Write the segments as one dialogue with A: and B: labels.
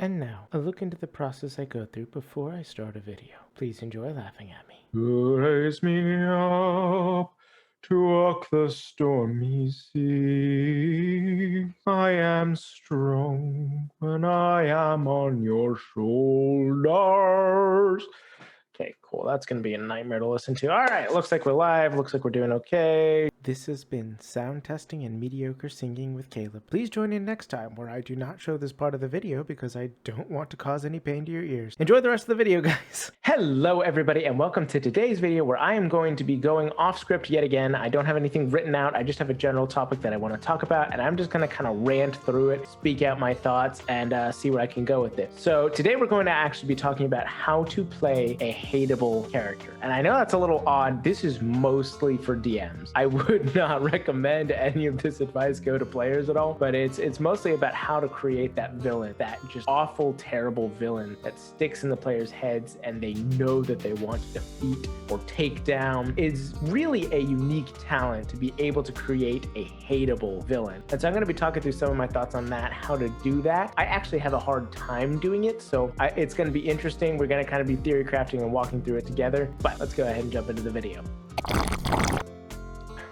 A: And now, a look into the process I go through before I start a video. Please enjoy laughing at me.
B: Raise me up to walk the stormy sea. I am strong when I am on your shoulders. Okay, cool. That's going to be a nightmare to listen to. All right, looks like we're live. Looks like we're doing okay.
A: This has been Sound Testing and Mediocre Singing with Caleb. Please join in next time where I do not show this part of the video because I don't want to cause any pain to your ears. Enjoy the rest of the video, guys.
B: Hello, everybody, and welcome to today's video where I am going to be going off script yet again. I don't have anything written out. I just have a general topic that I want to talk about, and I'm just going to kind of rant through it, speak out my thoughts, and see where I can go with it. So today we're going to actually be talking about how to play a hateable character. And I know that's a little odd. This is mostly for DMs. I would not recommend any of this advice go to players at all, but it's mostly about how to create that villain, that just awful, terrible villain that sticks in the players' heads and they know that they want to defeat or take down. Is really a unique talent to be able to create a hateable villain. And so I'm going to be talking through some of my thoughts on that, how to do that. I actually have a hard time doing it, so it's going to be interesting. We're going to kind of be theory crafting and walking through it together, but let's go ahead and jump into the video.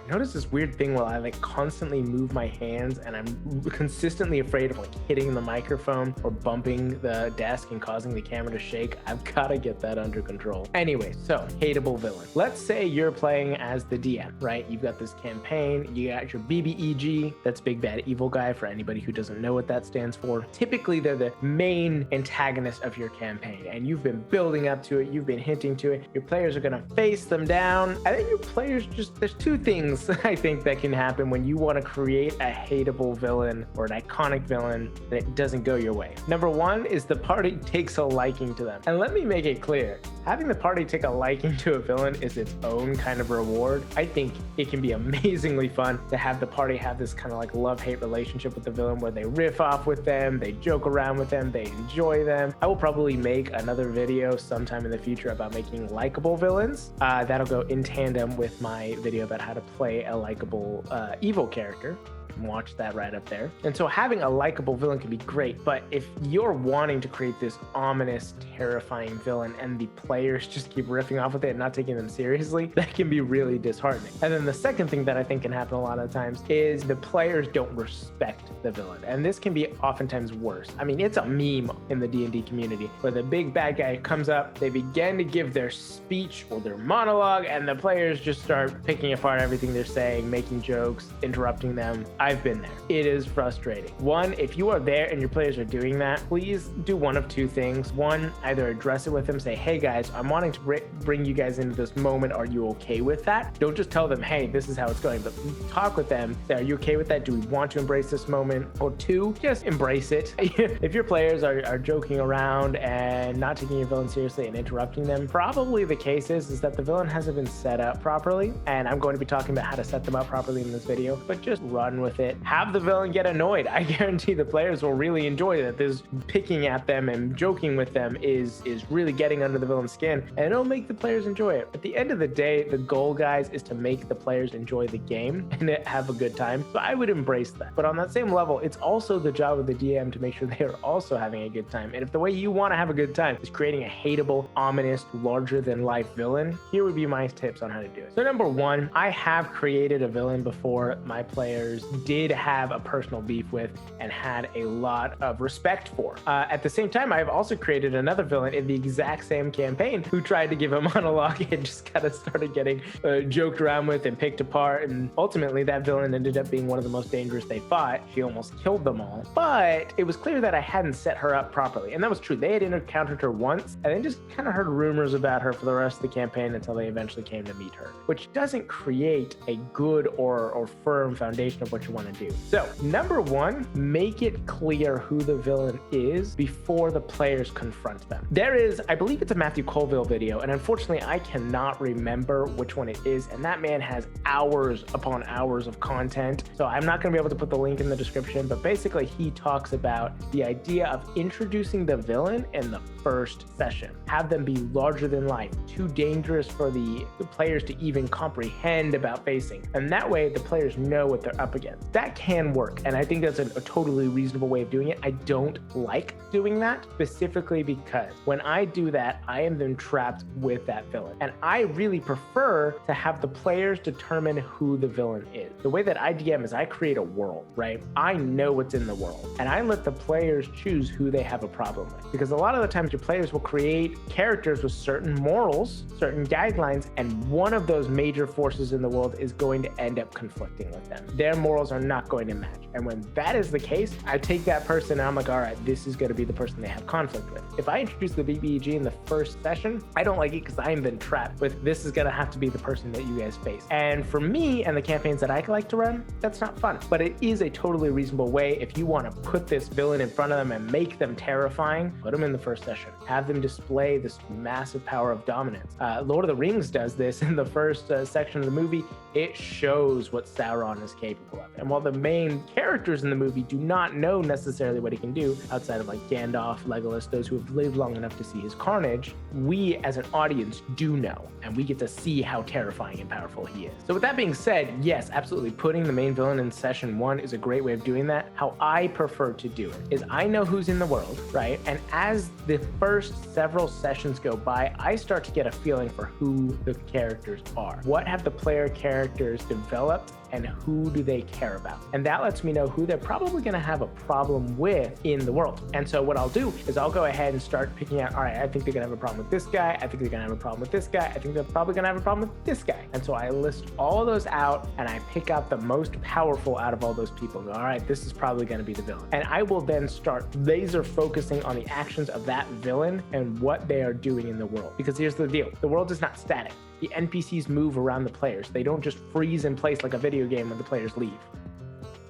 B: Notice this weird thing while I constantly move my hands and I'm consistently afraid of hitting the microphone or bumping the desk and causing the camera to shake. I've got to get that under control. Anyway, so hateable villain. Let's say you're playing as the DM, right? You've got this campaign, you got your BBEG, that's Big Bad Evil Guy for anybody who doesn't know what that stands for. Typically, they're the main antagonist of your campaign and you've been building up to it, you've been hinting to it. Your players are going to face them down. I think your players there's two things I think that can happen when you want to create a hateable villain or an iconic villain and it doesn't go your way. Number one is the party takes a liking to them. And let me make it clear, having the party take a liking to a villain is its own kind of reward. I think it can be amazingly fun to have the party have this kind of love-hate relationship with the villain where they riff off with them, they joke around with them, they enjoy them. I will probably make another video sometime in the future about making likable villains. That'll go in tandem with my video about how to play a likable evil character. Watch that right up there. And so having a likable villain can be great, but if you're wanting to create this ominous, terrifying villain and the players just keep riffing off with it and not taking them seriously, that can be really disheartening. And then the second thing that I think can happen a lot of times is the players don't respect the villain. And this can be oftentimes worse. I mean, it's a meme in the D&D community where the big bad guy comes up, they begin to give their speech or their monologue, and the players just start picking apart everything they're saying, making jokes, interrupting them. I've been there. It is frustrating. One, if you are there and your players are doing that, please do one of two things. One, either address it with them, say, hey guys, I'm wanting to bring you guys into this moment. Are you okay with that? Don't just tell them, hey, this is how it's going, but talk with them. Say, are you okay with that? Do we want to embrace this moment? Or two, just embrace it. If your players are joking around and not taking your villain seriously and interrupting them, probably the case is that the villain hasn't been set up properly. And I'm going to be talking about how to set them up properly in this video, but just run with it. Have the villain get annoyed. I guarantee the players will really enjoy that. This picking at them and joking with them is really getting under the villain's skin, and it'll make the players enjoy it. At the end of the day, the goal, guys, is to make the players enjoy the game and have a good time. So I would embrace that. But on that same level, it's also the job of the DM to make sure they are also having a good time. And if the way you want to have a good time is creating a hateable, ominous, larger-than-life villain, here would be my tips on how to do it. So number one, I have created a villain before my players did have a personal beef with and had a lot of respect for. At the same time, I've also created another villain in the exact same campaign who tried to give a monologue and just kind of started getting joked around with and picked apart. And ultimately, that villain ended up being one of the most dangerous they fought. She almost killed them all. But it was clear that I hadn't set her up properly. And that was true. They had encountered her once and then just kind of heard rumors about her for the rest of the campaign until they eventually came to meet her, which doesn't create a good or firm foundation of what you want to do. So number one, make it clear who the villain is before the players confront them. There is, I believe it's a Matthew Colville video, and unfortunately I cannot remember which one it is, and that man has hours upon hours of content, so I'm not going to be able to put the link in the description, but basically he talks about the idea of introducing the villain in the first session. Have them be larger than life, too dangerous for the players to even comprehend about facing. And that way the players know what they're up against. That can work, and I think that's a totally reasonable way of doing it. I don't like doing that specifically because when I do that, I am then trapped with that villain. And I really prefer to have the players determine who the villain is. The way that I DM is I create a world, right? I know what's in the world, and I let the players choose who they have a problem with. Because a lot of the times your players will create characters with certain morals, certain guidelines, and one of those major forces in the world is going to end up conflicting with them. Their morals are not going to match. And when that is the case, I take that person and I'm like, all right, this is going to be the person they have conflict with. If I introduce the BBEG in the first session, I don't like it because I'm then trapped with this is going to have to be the person that you guys face. And for me and the campaigns that I like to run, that's not fun. But it is a totally reasonable way if you want to put this villain in front of them and make them terrifying, put them in the first session. Have them display this massive power of dominance. Lord of the Rings does this in the first section of the movie. It shows what Sauron is capable of. And while the main characters in the movie do not know necessarily what he can do, outside of like Gandalf, Legolas, those who have lived long enough to see his carnage, we as an audience do know, and we get to see how terrifying and powerful he is. So with that being said, yes, absolutely, putting the main villain in session 1 is a great way of doing that. How I prefer to do it is I know who's in the world, right? And as the first several sessions go by, I start to get a feeling for who the characters are. What have the player characters developed, and who do they care about? And that lets me know who they're probably gonna have a problem with in the world. And so what I'll do is I'll go ahead and start picking out, all right, I think they're gonna have a problem with this guy. I think they're gonna have a problem with this guy. I think they're probably gonna have a problem with this guy. And so I list all of those out and I pick out the most powerful out of all those people and go, all right, this is probably gonna be the villain. And I will then start laser focusing on the actions of that villain and what they are doing in the world. Because here's the deal, the world is not static. The NPCs move around the players. They don't just freeze in place like a video game when the players leave.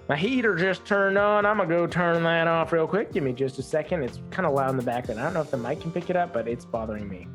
B: My heater just turned on. I'm gonna go turn that off real quick. Give me just a second. It's kind of loud in the background. I don't know if the mic can pick it up, but it's bothering me.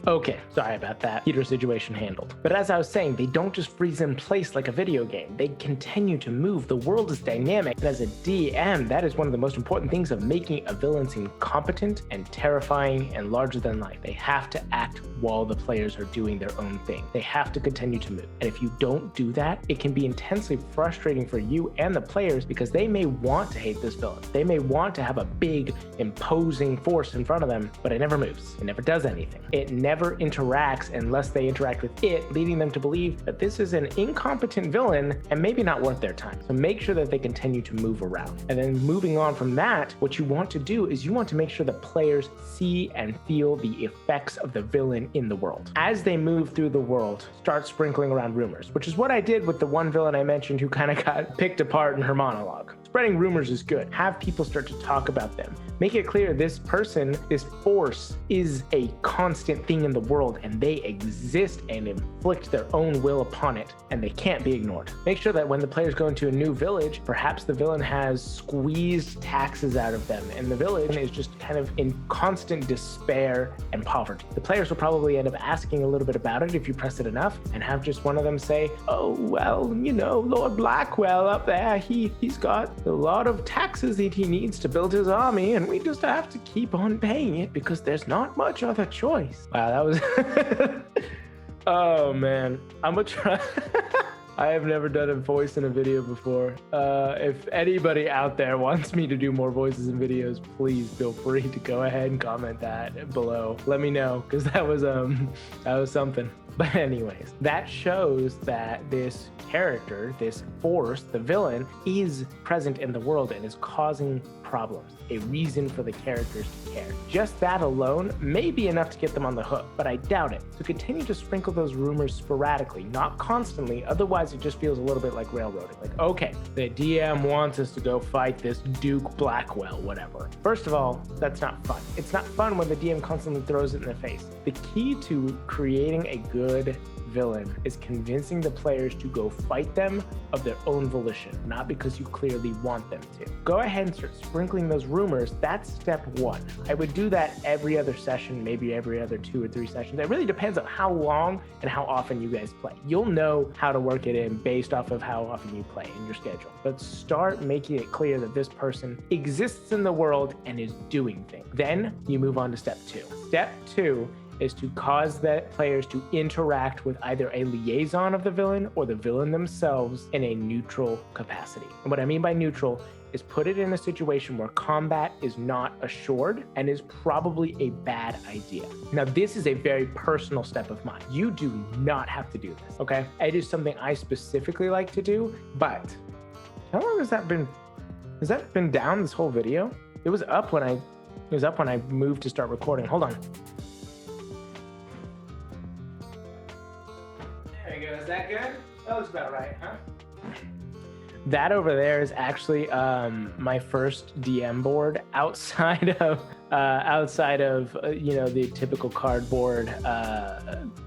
B: Okay, sorry about that. Heater situation handled. But as I was saying, they don't just freeze in place like a video game. They continue to move. The world is dynamic. And as a DM, that is one of the most important things of making a villain seem competent and terrifying and larger than life. They have to act while the players are doing their own thing. They have to continue to move. And if you don't do that, it can be intensely frustrating for you and the players because they may want to hate this villain. They may want to have a big, imposing force in front of them, but it never moves. It never does anything. It never interacts unless they interact with it, leading them to believe that this is an incompetent villain and maybe not worth their time. So make sure that they continue to move around. And then moving on from that, what you want to do is you want to make sure that players see and feel the effects of the villain in the world. As they move through the world, start sprinkling around rumors, which is what I did with the one villain I mentioned who kind of got picked apart in her monologue. Spreading rumors is good. Have people start to talk about them. Make it clear this person, this force, is a constant thing in the world and they exist and inflict their own will upon it and they can't be ignored. Make sure that when the players go into a new village, perhaps the villain has squeezed taxes out of them and the village is just kind of in constant despair and poverty. The players will probably end up asking a little bit about it if you press it enough and have just one of them say, oh, well, you know, Lord Blackwell up there, he's got a lot of taxes that he needs to build his army and we just have to keep on paying it because there's not much other choice. Wow, that was oh man, I'm gonna try. I have never done a voice in a video before. If anybody out there wants me to do more voices in videos, please feel free to go ahead and comment that below. Let me know, because that was something. But anyways, that shows that this character, this force, the villain, is present in the world and is causing problems, a reason for the characters to care. Just that alone may be enough to get them on the hook, but I doubt it. So continue to sprinkle those rumors sporadically, not constantly, otherwise it just feels a little bit like railroading. Like, okay, the DM wants us to go fight this Duke Blackwell, whatever. First of all, that's not fun. It's not fun when the DM constantly throws it in the face. The key to creating a good villain is convincing the players to go fight them of their own volition, not because you clearly want them to. Go ahead and start sprinkling those rumors. That's step one. I would do that every other session, maybe every other 2 or 3 sessions. It really depends on how long and how often you guys play. You'll know how to work it in based off of how often you play in your schedule. But start making it clear that this person exists in the world and is doing things. Then you move on to step 2. Step 2 is to cause the players to interact with either a liaison of the villain or the villain themselves in a neutral capacity. And what I mean by neutral is put it in a situation where combat is not assured and is probably a bad idea. Now, this is a very personal step of mine. You do not have to do this, okay? It is something I specifically like to do, but how long has that been down this whole video? It was up when I moved to start recording. Hold on. There you go. Is that good? That looks about right, huh? That over there is actually my first DM board outside of the typical cardboard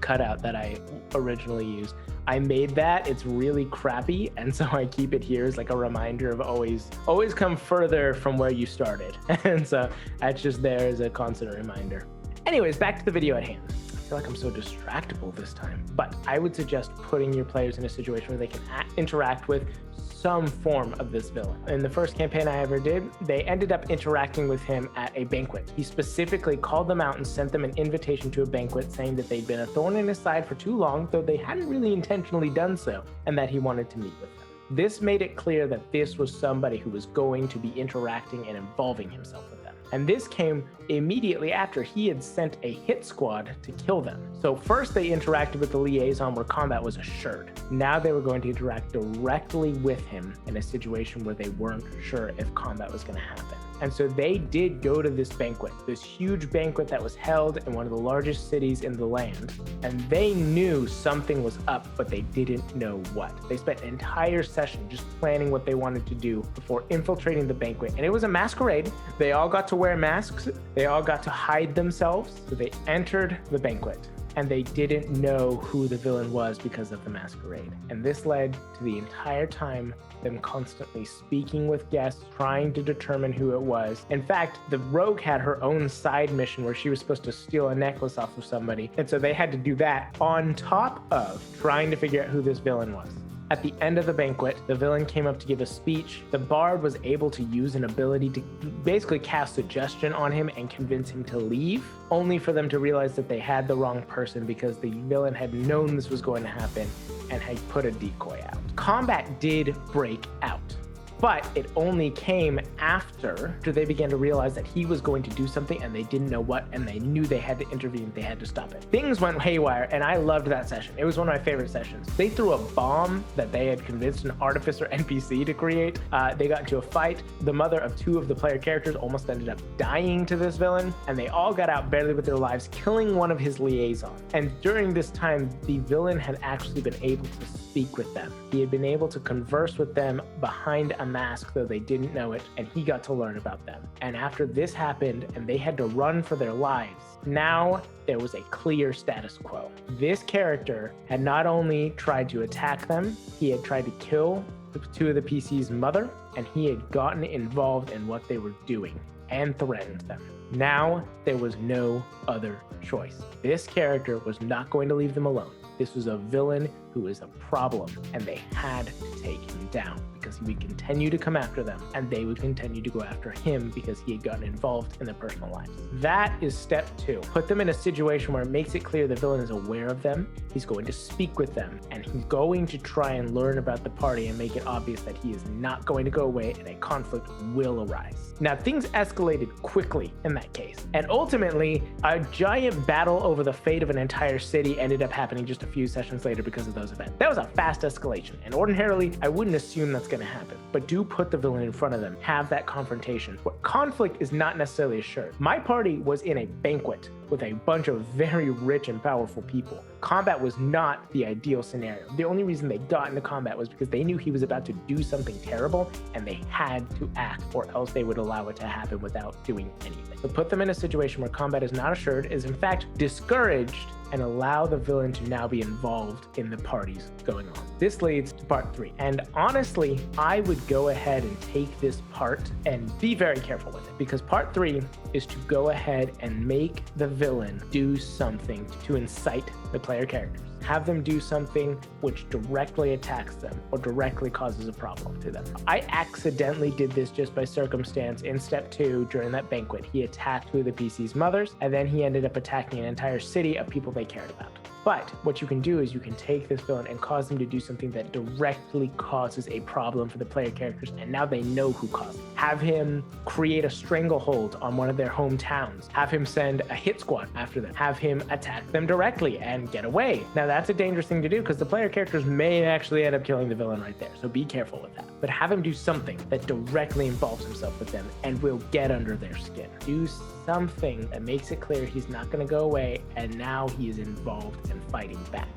B: cutout that I originally used. I made that. It's really crappy, and so I keep it here as like a reminder of always come further from where you started. And so that's just there as a constant reminder. Anyways, back to the video at hand. I feel like I'm so distractible this time, but I would suggest putting your players in a situation where they can interact with some form of this villain. In the first campaign I ever did, they ended up interacting with him at a banquet. He specifically called them out and sent them an invitation to a banquet saying that they'd been a thorn in his side for too long, though they hadn't really intentionally done so, and that he wanted to meet with them. This made it clear that this was somebody who was going to be interacting and involving himself with them. And this came immediately after he had sent a hit squad to kill them. So first they interacted with the liaison where combat was assured. Now they were going to interact directly with him in a situation where they weren't sure if combat was going to happen. And so they did go to this banquet, this huge banquet that was held in one of the largest cities in the land. And they knew something was up, but they didn't know what. They spent an entire session just planning what they wanted to do before infiltrating the banquet. And it was a masquerade. They all got to wear masks. They all got to hide themselves. So they entered the banquet, and they didn't know who the villain was because of the masquerade. And this led to the entire time them constantly speaking with guests, trying to determine who it was. In fact, the rogue had her own side mission where she was supposed to steal a necklace off of somebody. And so they had to do that on top of trying to figure out who this villain was. At the end of the banquet, the villain came up to give a speech. The bard was able to use an ability to basically cast suggestion on him and convince him to leave, only for them to realize that they had the wrong person because the villain had known this was going to happen and had put a decoy out. Combat did break out, but it only came after they began to realize that he was going to do something and they didn't know what, and they knew they had to intervene, they had to stop it. Things went haywire, and I loved that session. It was one of my favorite sessions. They threw a bomb that they had convinced an artificer NPC to create. They got into a fight. The mother of 2 of the player characters almost ended up dying to this villain, and they all got out barely with their lives, killing one of his liaisons. And during this time, the villain had actually been able to speak with them. He had been able to converse with them behind a mask, though they didn't know it, and he got to learn about them. And after this happened and they had to run for their lives, now there was a clear status quo. This character had not only tried to attack them, he had tried to kill 2 of the PC's mother, and he had gotten involved in what they were doing and threatened them. Now there was no other choice. This character was not going to leave them alone. This was a villain who is a problem, and they had to take him down because he would continue to come after them, and they would continue to go after him because he had gotten involved in their personal lives. That is step 2. Put them in a situation where it makes it clear the villain is aware of them, he's going to speak with them, and he's going to try and learn about the party and make it obvious that he is not going to go away and a conflict will arise. Now, things escalated quickly in that case, and ultimately, a giant battle over the fate of an entire city ended up happening just a few sessions later because of those events. That was a fast escalation, and ordinarily, I wouldn't assume that's going to happen, but do put the villain in front of them, have that confrontation. What conflict is not necessarily assured. My party was in a banquet with a bunch of very rich and powerful people. Combat was not the ideal scenario. The only reason they got into combat was because they knew he was about to do something terrible and they had to act, or else they would allow it to happen without doing anything. So put them in a situation where combat is not assured, is in fact discouraged, and allow the villain to now be involved in the parties going on. This leads to part 3. And honestly, I would go ahead and take this part and be very careful with it, because part 3 is to go ahead and make the villain do something to incite the player characters. Have them do something which directly attacks them or directly causes a problem to them. I accidentally did this just by circumstance in step 2 during that banquet. He attacked two of the PC's mothers, and then he ended up attacking an entire city of people they cared about. But what you can do is you can take this villain and cause them to do something that directly causes a problem for the player characters, and now they know who caused it. Have him create a stranglehold on one of their hometowns. Have him send a hit squad after them. Have him attack them directly and get away. Now that's a dangerous thing to do because the player characters may actually end up killing the villain right there, so be careful with that. But have him do something that directly involves himself with them and will get under their skin. Do something that makes it clear he's not going to go away, and now he is involved and fighting back.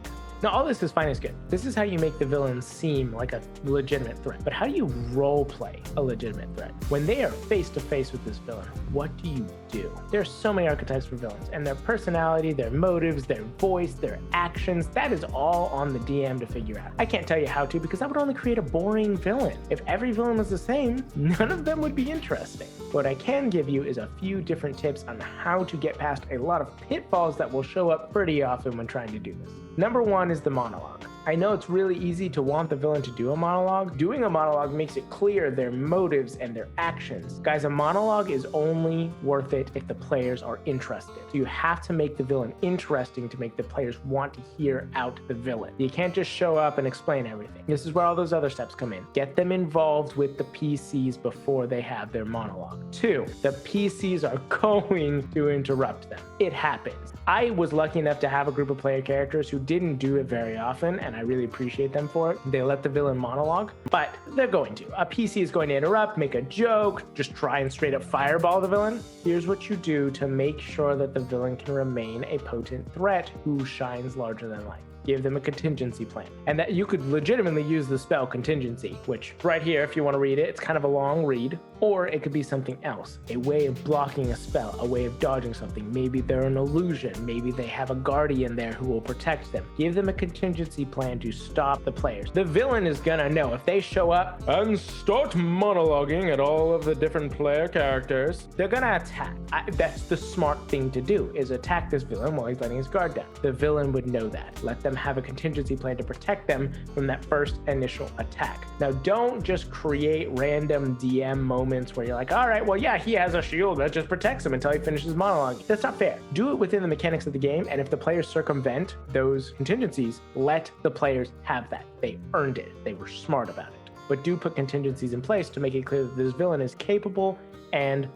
B: Now, all this is fine and good. This is how you make the villain seem like a legitimate threat. But how do you role play a legitimate threat? When they are face to face with this villain, what do you do? There's so many archetypes for villains, and their personality, their motives, their voice, their actions, that is all on the DM to figure out. I can't tell you how to, because that would only create a boring villain. If every villain was the same, none of them would be interesting. What I can give you is a few different tips on how to get past a lot of pitfalls that will show up pretty often when trying to do this. Number 1 is the monologue. I know it's really easy to want the villain to do a monologue. Doing a monologue makes it clear their motives and their actions. Guys, a monologue is only worth it if the players are interested. So you have to make the villain interesting to make the players want to hear out the villain. You can't just show up and explain everything. This is where all those other steps come in. Get them involved with the PCs before they have their monologue. 2, the PCs are going to interrupt them. It happens. I was lucky enough to have a group of player characters who didn't do it very often, and I really appreciate them for it. They let the villain monologue, but they're going to. A PC is going to interrupt, make a joke, just try and straight up fireball the villain. Here's what you do to make sure that the villain can remain a potent threat who shines larger than life. Give them a contingency plan. And that you could legitimately use the spell contingency, which right here, if you want to read it, it's kind of a long read, or it could be something else, a way of blocking a spell, a way of dodging something. Maybe they're an illusion. Maybe they have a guardian there who will protect them. Give them a contingency plan to stop the players. The villain is gonna know if they show up and start monologuing at all of the different player characters, they're gonna attack. That's the smart thing to do, is attack this villain while he's letting his guard down. The villain would know that. Let them have a contingency plan to protect them from that first initial attack. Now, don't just create random DM moments where you're like, all right, well, yeah, he has a shield that just protects him until he finishes monologue. That's not fair. Do it within the mechanics of the game, and if the players circumvent those contingencies, let the players have that. They earned it. They were smart about it. But do put contingencies in place to make it clear that this villain is capable and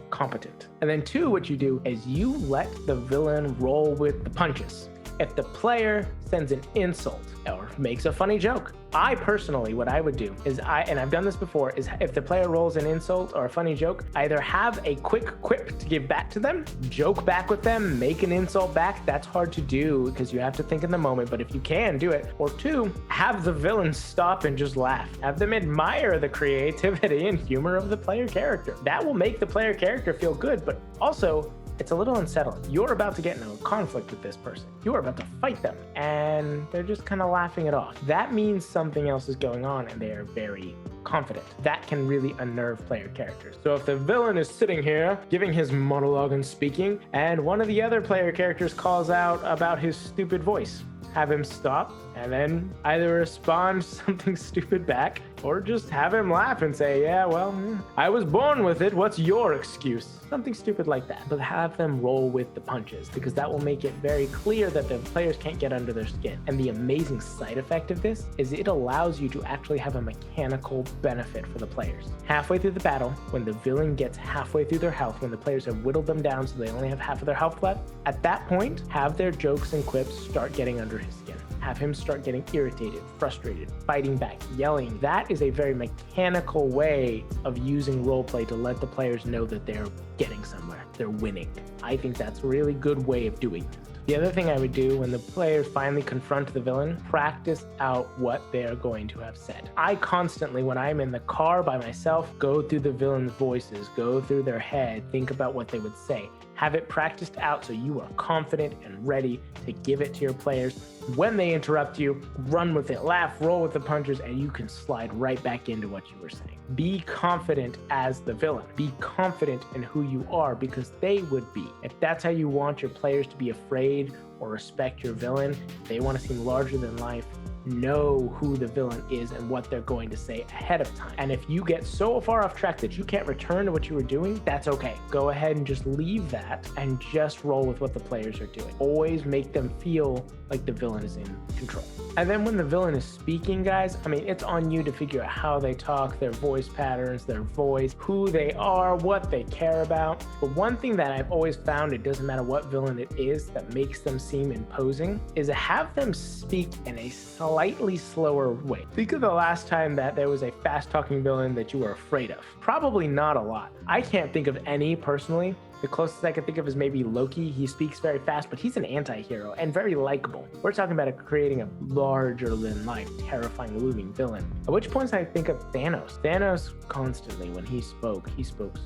B: competent. And then 2, what you do is you let the villain roll with the punches. If the player sends an insult or makes a funny joke, I personally, what I would do is and I've done this before, is if the player rolls an insult or a funny joke, either have a quick quip to give back to them, joke back with them, make an insult back. That's hard to do because you have to think in the moment, but if you can, do it. Or 2, have the villain stop and just laugh. Have them admire the creativity and humor of the player character. That will make the player character feel good, but also it's a little unsettling. You're about to get into a conflict with this person. You're about to fight them, and they're just kind of laughing it off. That means something else is going on, and they are very confident. That can really unnerve player characters. So if the villain is sitting here giving his monologue and speaking, and one of the other player characters calls out about his stupid voice, have him stop and then either respond something stupid back or just have him laugh and say, yeah, well, I was born with it. What's your excuse? Something stupid like that. But have them roll with the punches, because that will make it very clear that the players can't get under their skin. And the amazing side effect of this is it allows you to actually have a mechanical benefit for the players. Halfway through the battle, when the villain gets halfway through their health, when the players have whittled them down so they only have half of their health left, at that point, have their jokes and quips start getting under his skin. Have him start getting irritated, frustrated, fighting back, yelling. That is a very mechanical way of using roleplay to let the players know that they're getting somewhere, they're winning. I think that's a really good way of doing it. The other thing I would do when the players finally confront the villain, practice out what they're going to have said. I constantly, when I'm in the car by myself, go through the villain's voices, go through their head, think about what they would say. Have it practiced out so you are confident and ready to give it to your players. When they interrupt you, run with it, laugh, roll with the punches, and you can slide right back into what you were saying. Be confident as the villain. Be confident in who you are, because they would be. If that's how you want your players to be afraid or respect your villain, if they want to seem larger than life, know who the villain is and what they're going to say ahead of time. And if you get so far off track that you can't return to what you were doing, that's okay. Go ahead and just leave that and just roll with what the players are doing. Always make them feel like the villain is in control. And then when the villain is speaking, guys, I mean, it's on you to figure out how they talk, their voice patterns, their voice, who they are, what they care about. But one thing that I've always found, it doesn't matter what villain it is, that makes them seem imposing, is to have them speak in a slightly slower way. Think of the last time that there was a fast-talking villain that you were afraid of. Probably not a lot. I can't think of any personally. The closest I can think of is maybe Loki. He speaks very fast, but he's an anti-hero and very likable. We're talking about creating a larger-than-life, terrifying, looming villain. At which points I think of Thanos. Thanos constantly, when he spoke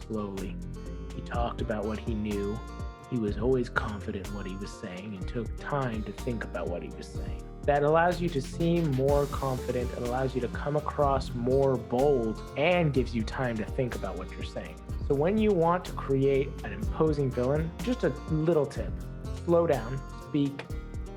B: slowly. He talked about what he knew. He was always confident in what he was saying and took time to think about what he was saying. That allows you to seem more confident. It allows you to come across more bold and gives you time to think about what you're saying. So when you want to create an imposing villain, just a little tip: slow down, speak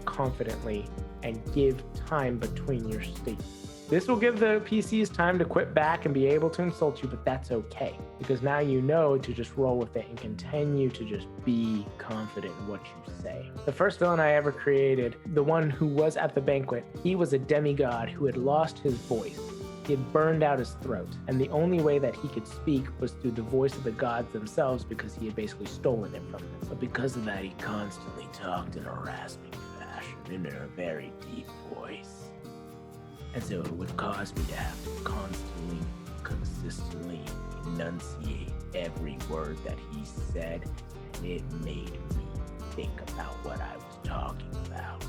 B: confidently, and give time between your statements. This will give the PCs time to quit back and be able to insult you, but that's okay, because now you know to just roll with it and continue to just be confident in what you say. The first villain I ever created, the one who was at the banquet, he was a demigod who had lost his voice. He had burned out his throat, and the only way that he could speak was through the voice of the gods themselves, because he had basically stolen it from them. But because of that, he constantly talked in a rasping fashion, in a very deep voice. And so it would cause me to have to constantly, consistently enunciate every word that he said, and it made me think about what I was talking about.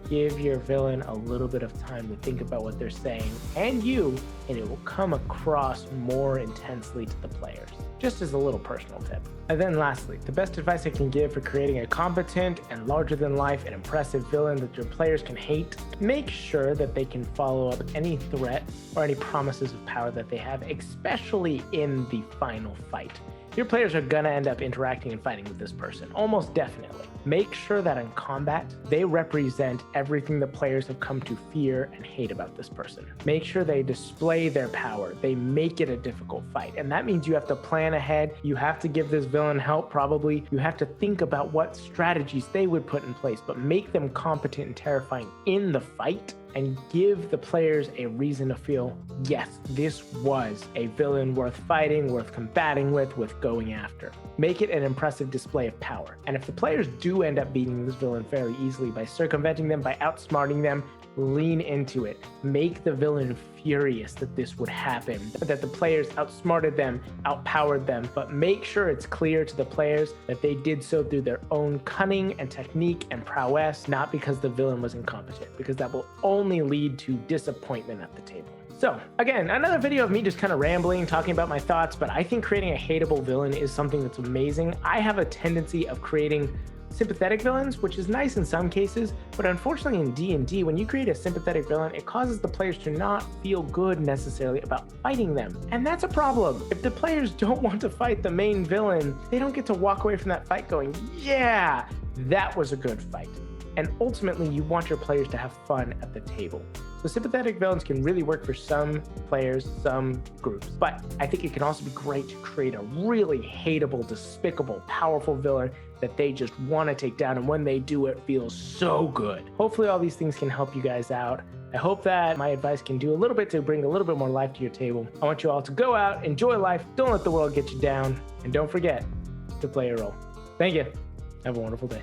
B: Give your villain a little bit of time to think about what they're saying, and it will come across more intensely to the players. Just as a little personal tip. And then lastly, the best advice I can give for creating a competent and larger than life and impressive villain that your players can hate: make sure that they can follow up any threat or any promises of power that they have, especially in the final fight. Your players are gonna end up interacting and fighting with this person, almost definitely. Make sure that in combat, they represent everything the players have come to fear and hate about this person. Make sure they display their power. They make it a difficult fight. And that means you have to plan ahead. You have to give this villain help, probably. You have to think about what strategies they would put in place, but make them competent and terrifying in the fight, and give the players a reason to feel, yes, this was a villain worth fighting, worth combating with, worth going after. Make it an impressive display of power. And if the players do end up beating this villain fairly easily by circumventing them, by outsmarting them, lean into it. Make the villain furious that this would happen, that the players outsmarted them, outpowered them, but make sure it's clear to the players that they did so through their own cunning and technique and prowess, not because the villain was incompetent, because that will only lead to disappointment at the table. So again, another video of me just kind of rambling, talking about my thoughts, but I think creating a hateable villain is something that's amazing. I have a tendency of creating sympathetic villains, which is nice in some cases, but unfortunately in D&D, when you create a sympathetic villain, it causes the players to not feel good necessarily about fighting them. And that's a problem. If the players don't want to fight the main villain, they don't get to walk away from that fight going, yeah, that was a good fight. And ultimately, you want your players to have fun at the table. So sympathetic villains can really work for some players, some groups, but I think it can also be great to create a really hateable, despicable, powerful villain that they just want to take down, and when they do, it feels so good. Hopefully all these things can help you guys out. I hope that my advice can do a little bit to bring a little bit more life to your table. I want you all to go out, enjoy life, don't let the world get you down, and don't forget to play your role. Thank you. Have a wonderful day.